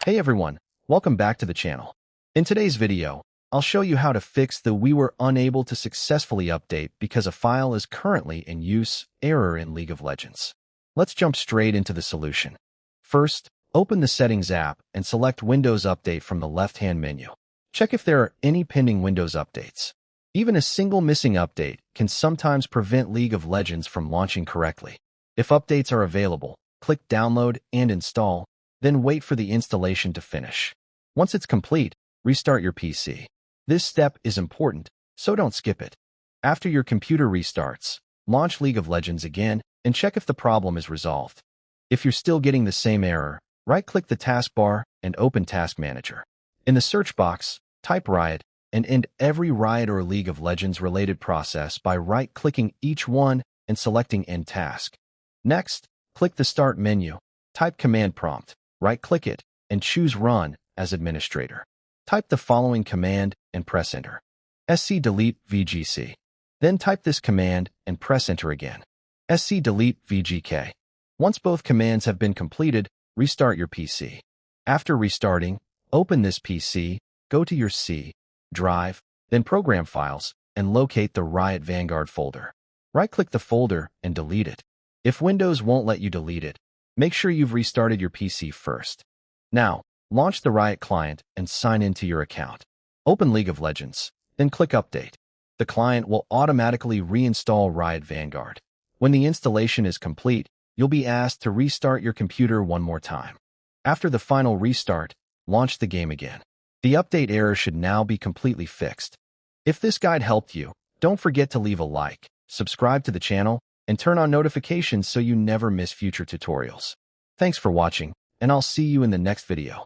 Hey everyone, welcome back to the channel. In today's video, I'll show you how to fix the "we were unable to successfully update because a file is currently in use" error in League of Legends. Let's jump straight into the solution. First, open the Settings app and select Windows Update from the left-hand menu. Check if there are any pending Windows updates. Even a single missing update can sometimes prevent League of Legends from launching correctly. If updates are available, click Download and Install, then wait for the installation to finish. Once it's complete, restart your PC. This step is important, so don't skip it. After your computer restarts, launch League of Legends again and check if the problem is resolved. If you're still getting the same error, right-click the taskbar and open Task Manager. In the search box, type Riot and end every Riot or League of Legends related process by right-clicking each one and selecting End Task. Next, click the Start menu, type Command Prompt, right-click it, and choose Run as Administrator. Type the following command and press Enter. scdelete VGC. Then type this command and press Enter again. scdelete VGK. Once both commands have been completed, restart your PC. After restarting, open this PC, go to your C drive, then Program Files, and locate the Riot Vanguard folder. Right-click the folder and delete it. If Windows won't let you delete it, make sure you've restarted your PC first. Now, launch the Riot Client and sign into your account. Open League of Legends, then click Update. The client will automatically reinstall Riot Vanguard. When the installation is complete, you'll be asked to restart your computer one more time. After the final restart, launch the game again. The update error should now be completely fixed. If this guide helped you, don't forget to leave a like, subscribe to the channel, and turn on notifications so you never miss future tutorials. Thanks for watching, and I'll see you in the next video.